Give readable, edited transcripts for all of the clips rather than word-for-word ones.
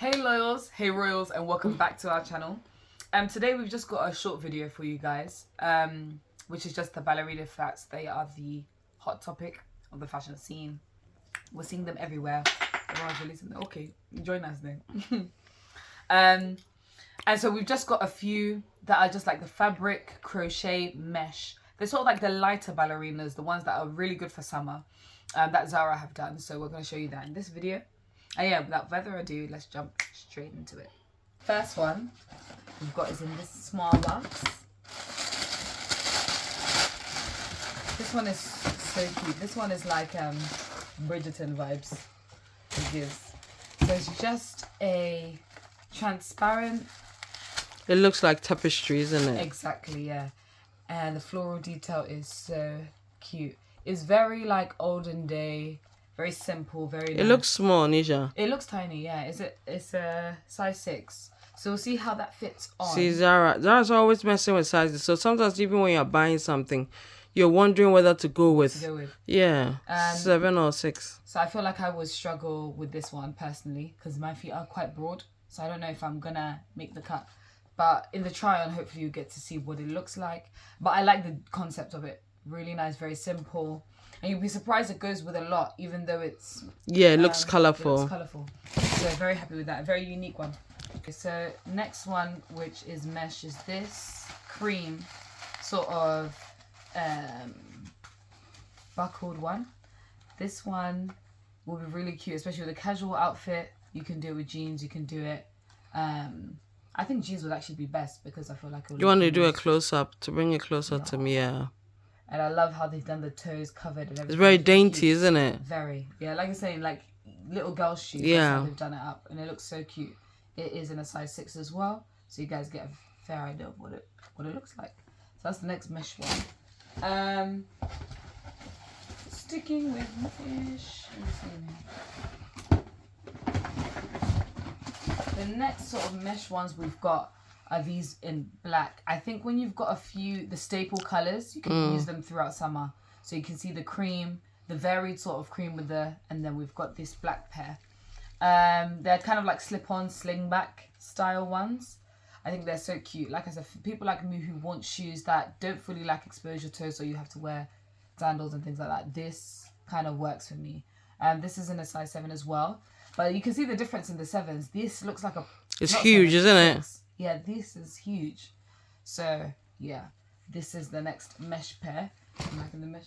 Hey loyals, hey royals, and welcome back to our channel. Today we've just got a short video for you guys, which is just the ballerina flats. They are the hot topic of the fashion scene. We're seeing them everywhere. Everyone's releasing them. Okay, join us then. And so we've just got a few that are just like the fabric, crochet, mesh. They're sort of like the lighter ballerinas, the ones that are really good for summer, that Zara have done. So we're going to show you that in this video. And yeah, without further ado, let's jump straight into it. First one we've got is in this small box. This one is so cute. This one is like Bridgerton vibes. It gives. So it's just a transparent. It looks like tapestry, isn't it? Exactly, yeah. And the floral detail is so cute. It's very like olden day. Very simple, very nice. It looks small, Nisha. It looks tiny, yeah. It's a size 6. So we'll see how that fits on. See, Zara's always messing with sizes. So sometimes even when you're buying something, you're wondering whether to go with. Yeah, 7 or 6. So I feel like I would struggle with this one personally because my feet are quite broad. So I don't know if I'm going to make the cut. But in the try-on, hopefully you get to see what it looks like. But I like the concept of it. Really nice, very simple. And you'll be surprised it goes with a lot, even though it's... Yeah, it looks colourful. It looks colourful. So very happy with that. A very unique one. Okay, so next one, which is mesh, is this cream sort of buckled one. This one will be really cute, especially with a casual outfit. You can do it with jeans. You can do it... I think jeans would actually be best because I feel like... You want to do a close-up, to bring it closer to me, yeah. And I love how they've done the toes covered and everything. It's very dainty, cute. Isn't it? Very. Yeah, like I'm saying, like little girl shoes. Yeah. That's how they've done it up. And it looks so cute. It is in a size 6 as well. So you guys get a fair idea of what it looks like. So that's the next mesh one. Sticking with mesh. The next sort of mesh ones we've got are these in black. I think when you've got a few, the staple colours, you can use them throughout summer. So you can see the cream, the varied sort of cream with and then we've got this black pair. They're kind of like slip-on, sling-back style ones. I think they're so cute. Like I said, for people like me who want shoes that don't fully like exposure toes, so you have to wear sandals and things like that, this kind of works for me. This is in a size 7 as well. But you can see the difference in the 7s. This looks like a... It's huge, 7, isn't it? Yeah, this is huge. So, yeah. This is the next mesh pair. I'm liking the mesh.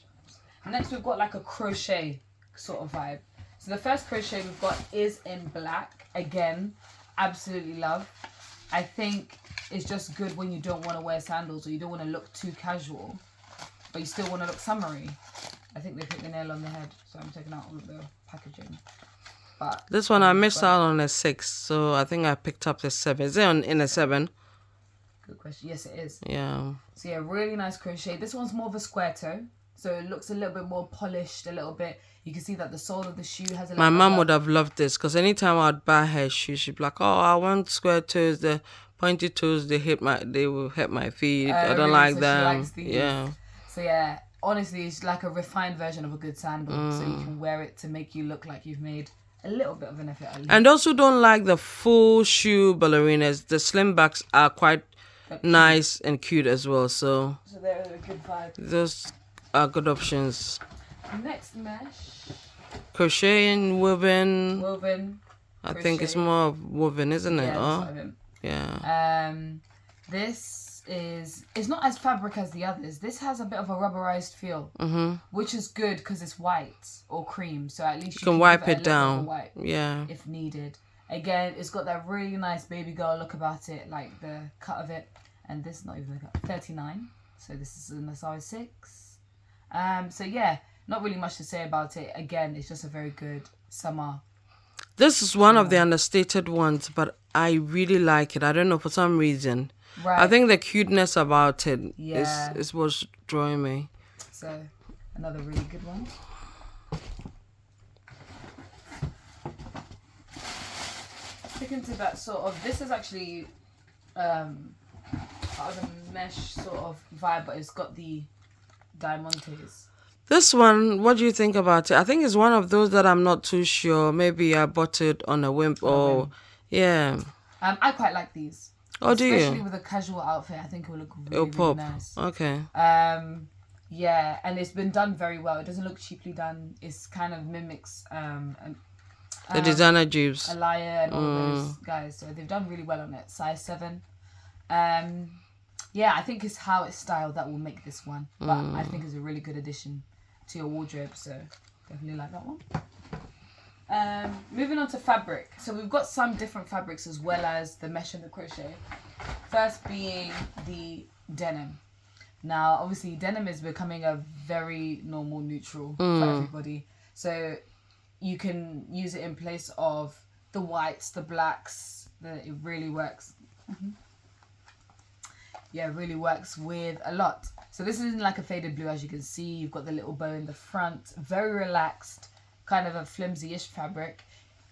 Next, we've got like a crochet sort of vibe. So, the first crochet we've got is in black. Again, absolutely love. I think it's just good when you don't want to wear sandals or you don't want to look too casual, but you still want to look summery. I think they hit the nail on the head. So, I'm taking out all of the packaging. But this one I missed out on a 6, so I think I picked up the 7. Is it in a 7? Good question. Yes, it is. Yeah. So yeah, really nice crochet. This one's more of a square toe, so it looks a little bit more polished. A little bit. You can see that the sole of the shoe has a. My mum would have loved this because anytime I'd buy her shoes, she'd be like, "Oh, I want square toes. The pointy toes, they will hit my feet. I don't really? like So them." she likes these. Yeah. So yeah, honestly, it's like a refined version of a good sandal. So you can wear it to make you look like you've made a little bit of an effort. And those who don't like the full shoe ballerinas, the slim backs are quite nice and cute as well. So they're a good vibe. Those are good options. Next mesh. Crochet and woven. Woven. I think it's more of woven, isn't it? Yeah, that's what I meant. Yeah. This it's not as fabric as the others. This has a bit of a rubberized feel, which is good because it's white or cream, so at least you can wipe give it down. Wipe, yeah, if needed. Again, it's got that really nice baby girl look about it, like the cut of it. And this is not even the cut. 39. So this is in the size 6. So yeah, not really much to say about it. Again, it's just a very good summer. This is one of the understated ones, but I really like it. I don't know, for some reason. Right. I think the cuteness about it is what's drawing me. So, another really good one. Sticking to that sort of, this is actually part of the mesh sort of vibe, but it's got the diamantes. This one, what do you think about it? I think it's one of those that I'm not too sure. Maybe I bought it on a whim or Yeah. I quite like these. Oh, do you? Especially with a casual outfit, I think it will look really, really nice. Okay. Yeah, and it's been done very well. It doesn't look cheaply done. It's kind of mimics the designer Jeeves, Alaya and all those guys. So they've done really well on it. Size 7. Yeah, I think it's how it's styled that will make this one. But I think it's a really good addition to your wardrobe. So definitely like that one. Moving on to fabric. So we've got some different fabrics as well as the mesh and the crochet. First being the denim. Now, obviously, denim is becoming a very normal neutral for everybody. So you can use it in place of the whites, the blacks. It really works. Yeah, it really works with a lot. So this is in like a faded blue, as you can see. You've got the little bow in the front. Very relaxed, kind of a flimsy-ish fabric.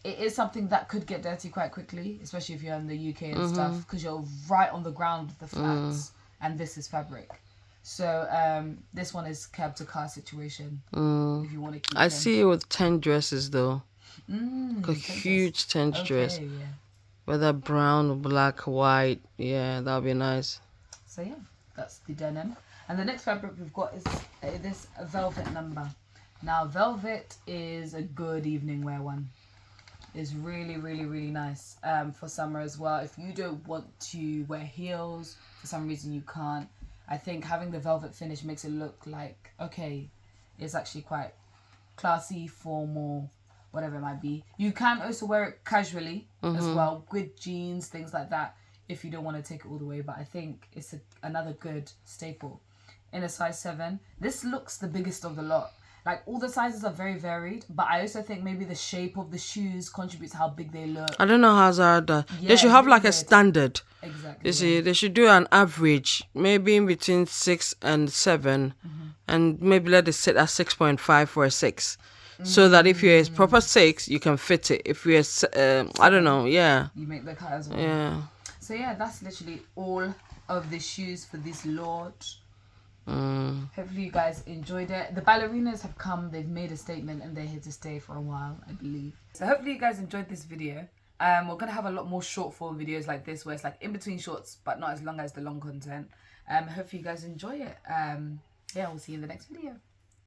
It is something that could get dirty quite quickly, especially if you're in the UK and stuff, because you're right on the ground with the flats, and this is fabric. So this one is cab to car situation. If you want to keep I see it with 10 dresses though. A huge tent dress. Yeah. Whether brown, black, white. Yeah, that'll be nice. So yeah, that's the denim. And the next fabric we've got is this velvet number. Now velvet is a good evening wear one. It's really, really, really nice for summer as well. If you don't want to wear heels, for some reason you can't, I think having the velvet finish makes it look like, okay, it's actually quite classy, formal, whatever it might be. You can also wear it casually as well, with jeans, things like that, if you don't want to take it all the way. But I think it's another good staple. In a size 7, this looks the biggest of the lot. Like, all the sizes are very varied, but I also think maybe the shape of the shoes contributes to how big they look. I don't know how Zara does. Yeah, they should have really like good. a standard. Exactly. You see, they should do an average, maybe in between 6 and 7, and maybe let it sit at 6.5 for a 6. So that if you're a proper 6, you can fit it. If you're, I don't know, yeah. You make the cut as well. Yeah. So yeah, that's literally all of the shoes for this lot. Hopefully you guys enjoyed it. The ballerinas have come, they've made a statement, and they're here to stay for a while, I believe. So hopefully you guys enjoyed this video. We're gonna have a lot more short form videos like this, where it's like in between shorts but not as long as the long content. Hopefully you guys enjoy it. Yeah, we'll see you in the next video.